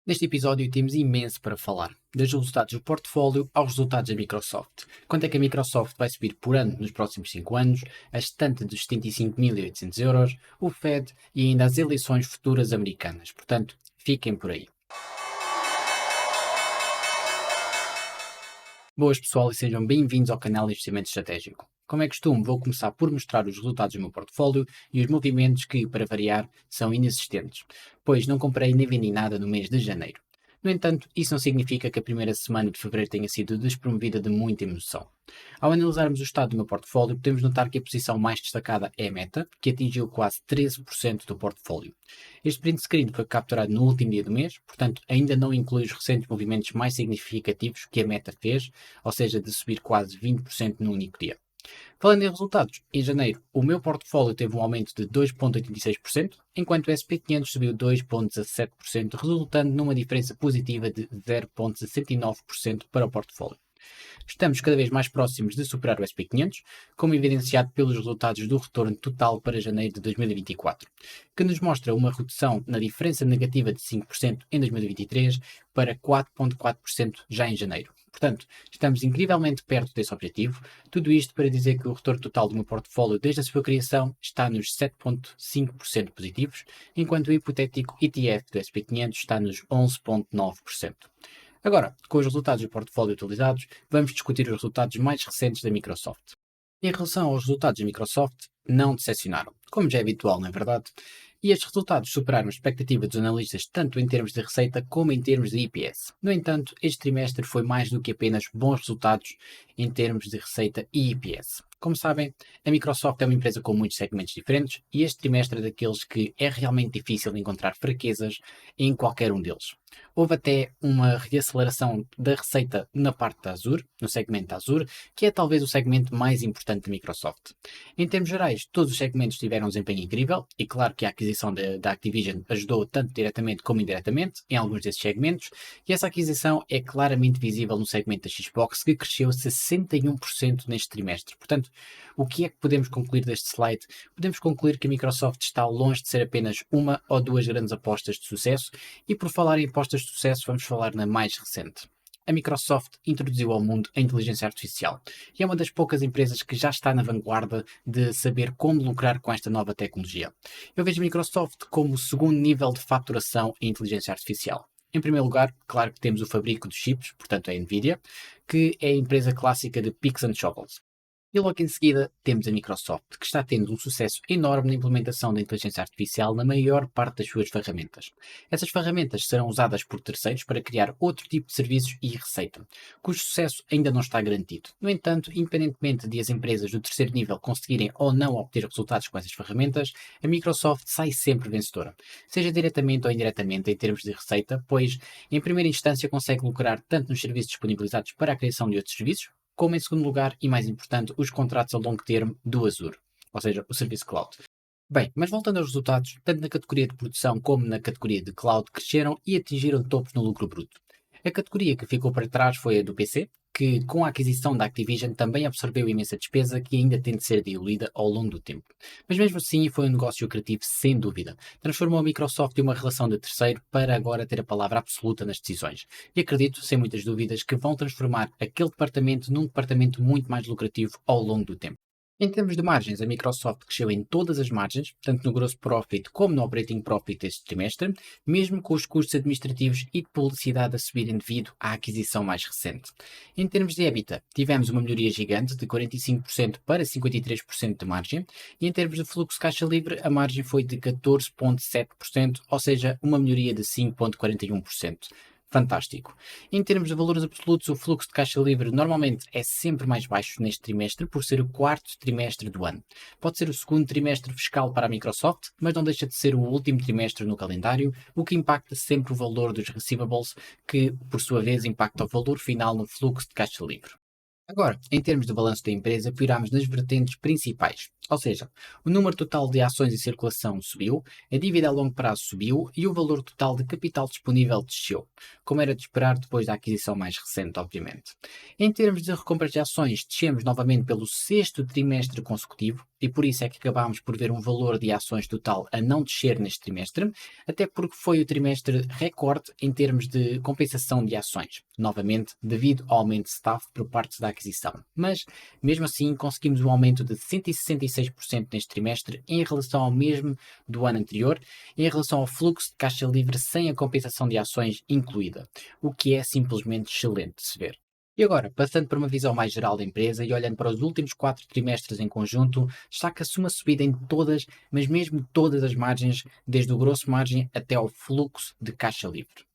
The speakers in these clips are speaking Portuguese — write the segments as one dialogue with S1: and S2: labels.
S1: Neste episódio temos imenso para falar, desde os resultados do portfólio aos resultados da Microsoft. Quanto é que a Microsoft vai subir por ano nos próximos 5 anos, a estante dos 75.800 euros, o Fed e ainda as eleições futuras americanas. Portanto, fiquem por aí. Boas pessoal e sejam bem-vindos ao canal de Investimento Estratégico. Como é costume, vou começar por mostrar os resultados do meu portfólio e os movimentos que, para variar, são inexistentes, pois não comprei nem vendi nada no mês de janeiro. No entanto, isso não significa que a primeira semana de fevereiro tenha sido despromovida de muita emoção. Ao analisarmos o estado do meu portfólio, podemos notar que a posição mais destacada é a Meta, que atingiu quase 13% do portfólio. Este print screen foi capturado no último dia do mês, portanto ainda não inclui os recentes movimentos mais significativos que a Meta fez, ou seja, de subir quase 20% num único dia. Falando em resultados, em janeiro o meu portfólio teve um aumento de 2,86%, enquanto o SP500 subiu 2,17%, resultando numa diferença positiva de 0,69% para o portfólio. Estamos cada vez mais próximos de superar o SP500, como evidenciado pelos resultados do retorno total para janeiro de 2024, que nos mostra uma redução na diferença negativa de 5% em 2023 para 4,4% já em janeiro. Portanto, estamos incrivelmente perto desse objetivo, tudo isto para dizer que o retorno total do meu portfólio desde a sua criação está nos 7,5% positivos, enquanto o hipotético ETF do SP500 está nos 11,9%. Agora, com os resultados do portfólio atualizados, vamos discutir os resultados mais recentes da Microsoft. Em relação aos resultados da Microsoft, não decepcionaram, como já é habitual, não é verdade? E estes resultados superaram a expectativa dos analistas tanto em termos de receita como em termos de EPS. No entanto, este trimestre foi mais do que apenas bons resultados em termos de receita e EPS. Como sabem, a Microsoft é uma empresa com muitos segmentos diferentes e este trimestre é daqueles que é realmente difícil encontrar fraquezas em qualquer um deles. Houve até uma reaceleração da receita na parte da Azure, no segmento da Azure, que é talvez o segmento mais importante da Microsoft. Em termos gerais, todos os segmentos tiveram um desempenho incrível e claro que a aquisição da Activision ajudou tanto diretamente como indiretamente em alguns desses segmentos, e essa aquisição é claramente visível no segmento da Xbox, que cresceu 61% neste trimestre. Portanto, o que é que podemos concluir deste slide? Podemos concluir que a Microsoft está longe de ser apenas uma ou duas grandes apostas de sucesso, e por falar em apostas de sucesso, vamos falar na mais recente. A Microsoft introduziu ao mundo a inteligência artificial e é uma das poucas empresas que já está na vanguarda de saber como lucrar com esta nova tecnologia. Eu vejo a Microsoft como o segundo nível de faturação em inteligência artificial. Em primeiro lugar, claro que temos o fabrico dos chips, portanto a Nvidia, que é a empresa clássica de picks and shovels. E logo em seguida temos a Microsoft, que está tendo um sucesso enorme na implementação da inteligência artificial na maior parte das suas ferramentas. Essas ferramentas serão usadas por terceiros para criar outro tipo de serviços e receita, cujo sucesso ainda não está garantido. No entanto, independentemente de as empresas do terceiro nível conseguirem ou não obter resultados com essas ferramentas, a Microsoft sai sempre vencedora, seja diretamente ou indiretamente em termos de receita, pois em primeira instância consegue lucrar tanto nos serviços disponibilizados para a criação de outros serviços, como em segundo lugar, e mais importante, os contratos a longo termo do Azure, ou seja, o serviço cloud. Bem, mas voltando aos resultados, tanto na categoria de produção como na categoria de cloud cresceram e atingiram topos no lucro bruto. A categoria que ficou para trás foi a do PC, que com a aquisição da Activision também absorveu imensa despesa que ainda tem de ser diluída ao longo do tempo. Mas mesmo assim foi um negócio lucrativo sem dúvida. Transformou a Microsoft em uma relação de terceiro para agora ter a palavra absoluta nas decisões. E acredito, sem muitas dúvidas, que vão transformar aquele departamento num departamento muito mais lucrativo ao longo do tempo. Em termos de margens, a Microsoft cresceu em todas as margens, tanto no gross profit como no operating profit este trimestre, mesmo com os custos administrativos e de publicidade a subirem devido à aquisição mais recente. Em termos de EBITDA, tivemos uma melhoria gigante de 45% para 53% de margem, e em termos de fluxo de caixa livre, a margem foi de 14,7%, ou seja, uma melhoria de 5,41%. Fantástico. Em termos de valores absolutos, o fluxo de caixa livre normalmente é sempre mais baixo neste trimestre, por ser o quarto trimestre do ano. Pode ser o segundo trimestre fiscal para a Microsoft, mas não deixa de ser o último trimestre no calendário, o que impacta sempre o valor dos receivables, que, por sua vez, impacta o valor final no fluxo de caixa livre. Agora, em termos de balanço da empresa, piramos nas vertentes principais, ou seja, o número total de ações em circulação subiu, a dívida a longo prazo subiu e o valor total de capital disponível desceu, como era de esperar depois da aquisição mais recente, obviamente. Em termos de recompras de ações, descemos novamente pelo sexto trimestre consecutivo, e por isso é que acabámos por ver um valor de ações total a não descer neste trimestre, até porque foi o trimestre recorde em termos de compensação de ações, novamente devido ao aumento de staff por parte da aquisição. Mas, mesmo assim, conseguimos um aumento de 166% neste trimestre em relação ao mesmo do ano anterior, em relação ao fluxo de caixa livre sem a compensação de ações incluída, o que é simplesmente excelente de se ver. E agora, passando para uma visão mais geral da empresa e olhando para os últimos 4 trimestres em conjunto, destaca-se uma subida em todas, mas mesmo todas as margens, desde o grosso margem até ao fluxo de caixa livre.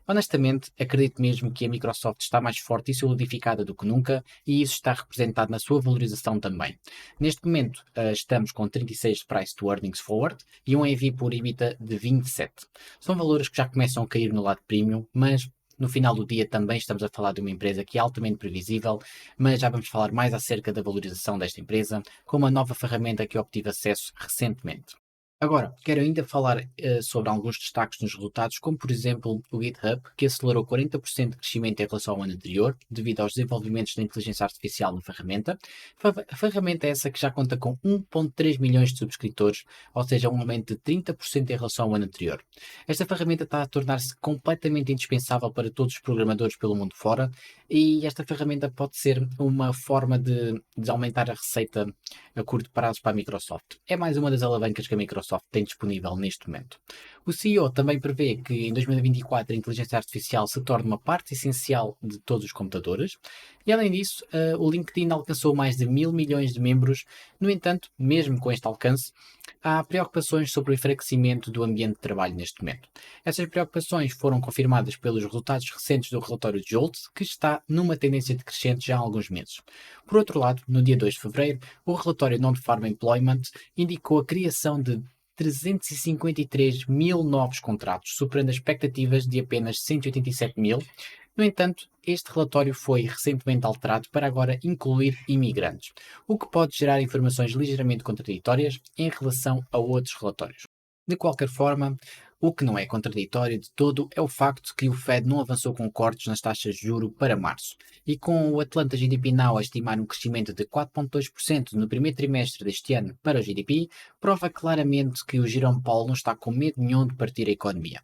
S1: Honestamente, acredito mesmo que a Microsoft está mais forte e solidificada do que nunca, e isso está representado na sua valorização também. Neste momento, estamos com 36 de Price to Earnings Forward e um EV por EBITDA de 27. São valores que já começam a cair no lado premium, mas no final do dia também estamos a falar de uma empresa que é altamente previsível, mas já vamos falar mais acerca da valorização desta empresa, com uma nova ferramenta que eu obtive acesso recentemente. Agora, quero ainda falar sobre alguns destaques nos resultados, como por exemplo o GitHub, que acelerou 40% de crescimento em relação ao ano anterior, devido aos desenvolvimentos da inteligência artificial na ferramenta. A ferramenta é essa que já conta com 1.3 milhões de subscritores, ou seja, um aumento de 30% em relação ao ano anterior. Esta ferramenta está a tornar-se completamente indispensável para todos os programadores pelo mundo fora, e esta ferramenta pode ser uma forma de aumentar a receita a curto prazo para a Microsoft. É mais uma das alavancas que a Microsoft tem disponível neste momento. O CEO também prevê que em 2024 a inteligência artificial se torne uma parte essencial de todos os computadores, e além disso, o LinkedIn alcançou mais de 1.000 milhões de membros. No entanto, mesmo com este alcance, há preocupações sobre o enfraquecimento do ambiente de trabalho neste momento. Essas preocupações foram confirmadas pelos resultados recentes do relatório de Jolts, que está numa tendência decrescente já há alguns meses. Por outro lado, no dia 2 de fevereiro, o relatório Non-Farm Employment indicou a criação de 353 mil novos contratos, superando as expectativas de apenas 187 mil. No entanto, este relatório foi recentemente alterado para agora incluir imigrantes, o que pode gerar informações ligeiramente contraditórias em relação a outros relatórios. De qualquer forma, o que não é contraditório de todo é o facto de que o Fed não avançou com cortes nas taxas de juro para março, e com o Atlanta GDP Now a estimar um crescimento de 4,2% no primeiro trimestre deste ano para o GDP, prova claramente que o Jerome Powell não está com medo nenhum de partir a economia.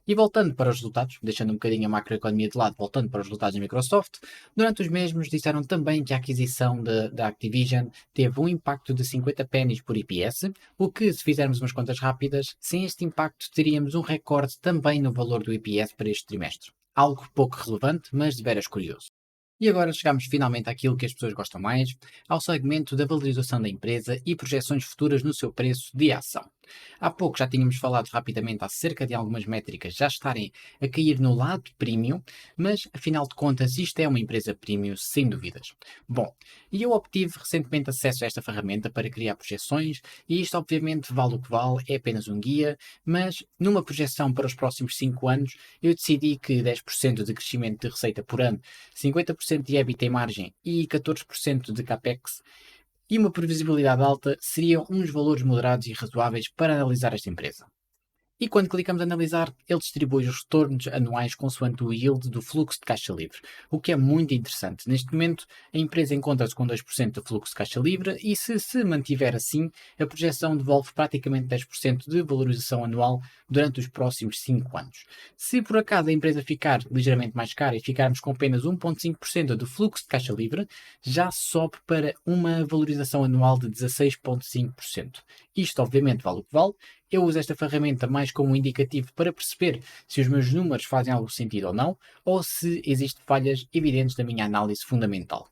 S1: E voltando para os resultados, deixando um bocadinho a macroeconomia de lado, voltando para os resultados da Microsoft, durante os mesmos disseram também que a aquisição da Activision teve um impacto de 50 pennies por EPS, o que, se fizermos umas contas rápidas, sem este impacto teríamos um recorde também no valor do EPS para este trimestre. Algo pouco relevante, mas de veras curioso. E agora chegamos finalmente àquilo que as pessoas gostam mais, ao segmento da valorização da empresa e projeções futuras no seu preço de ação. Há pouco já tínhamos falado rapidamente acerca de algumas métricas já estarem a cair no lado premium, mas afinal de contas isto é uma empresa premium sem dúvidas. Bom, e eu obtive recentemente acesso a esta ferramenta para criar projeções, e isto obviamente vale o que vale, é apenas um guia, mas numa projeção para os próximos 5 anos eu decidi que 10% de crescimento de receita por ano, 50% de EBITDA em margem e 14% de CAPEX e uma previsibilidade alta seriam uns valores moderados e razoáveis para analisar esta empresa. E quando clicamos em analisar, ele distribui os retornos anuais consoante o yield do fluxo de caixa livre, o que é muito interessante. Neste momento, a empresa encontra-se com 2% de fluxo de caixa livre e se mantiver assim, a projeção devolve praticamente 10% de valorização anual durante os próximos 5 anos. Se por acaso a empresa ficar ligeiramente mais cara e ficarmos com apenas 1,5% do fluxo de caixa livre, já sobe para uma valorização anual de 16,5%. Isto obviamente vale o que vale. Eu uso esta ferramenta mais como um indicativo para perceber se os meus números fazem algum sentido ou se existem falhas evidentes da minha análise fundamental.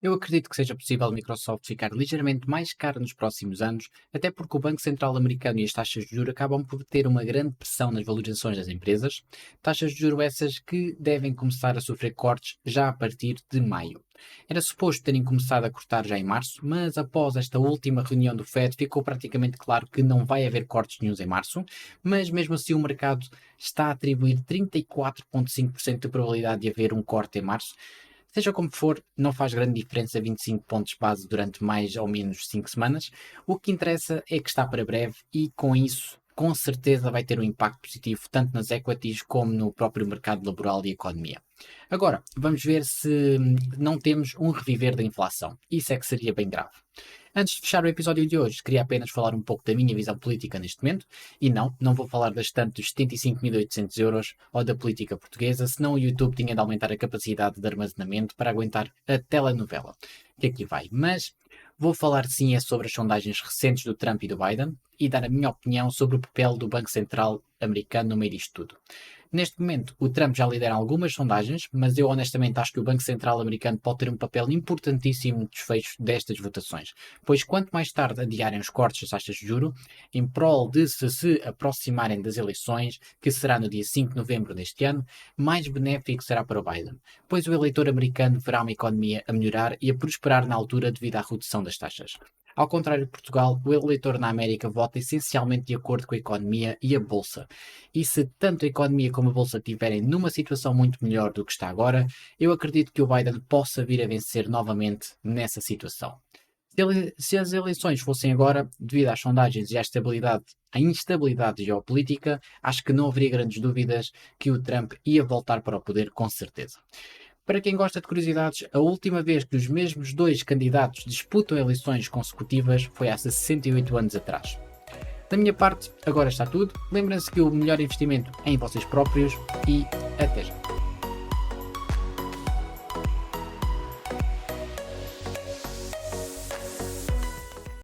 S1: Eu acredito que seja possível a Microsoft ficar ligeiramente mais cara nos próximos anos, até porque o Banco Central americano e as taxas de juros acabam por ter uma grande pressão nas valorizações das empresas, taxas de juros essas que devem começar a sofrer cortes já a partir de maio. Era suposto terem começado a cortar já em março, mas após esta última reunião do Fed ficou praticamente claro que não vai haver cortes nenhuns em março, mas mesmo assim o mercado está a atribuir 34,5% de probabilidade de haver um corte em março. Seja como for, não faz grande diferença 25 pontos base durante mais ou menos 5 semanas. O que interessa é que está para breve e, com isso, com certeza vai ter um impacto positivo tanto nas equities como no próprio mercado laboral e economia. Agora, vamos ver se não temos um reviver da inflação. Isso é que seria bem grave. Antes de fechar o episódio de hoje, queria apenas falar um pouco da minha visão política neste momento, e não vou falar bastante dos 75.800 euros ou da política portuguesa, senão o YouTube tinha de aumentar a capacidade de armazenamento para aguentar a telenovela que aqui vai. Mas vou falar sim é sobre as sondagens recentes do Trump e do Biden e dar a minha opinião sobre o papel do Banco Central americano no meio disto tudo. Neste momento, o Trump já lidera algumas sondagens, mas eu honestamente acho que o Banco Central americano pode ter um papel importantíssimo no desfecho destas votações, pois quanto mais tarde adiarem os cortes das taxas de juros, em prol de se aproximarem das eleições, que será no dia 5 de novembro deste ano, mais benéfico será para o Biden, pois o eleitor americano verá uma economia a melhorar e a prosperar na altura devido à redução das taxas. Ao contrário de Portugal, o eleitor na América vota essencialmente de acordo com a economia e a bolsa. E se tanto a economia como a bolsa estiverem numa situação muito melhor do que está agora, eu acredito que o Biden possa vir a vencer novamente nessa situação. Se as eleições fossem agora, devido às sondagens e à instabilidade geopolítica, acho que não haveria grandes dúvidas que o Trump ia voltar para o poder com certeza. Para quem gosta de curiosidades, a última vez que os mesmos dois candidatos disputam eleições consecutivas foi há 68 anos atrás. Da minha parte, agora está tudo. Lembrem-se que o melhor investimento é em vocês próprios e até já.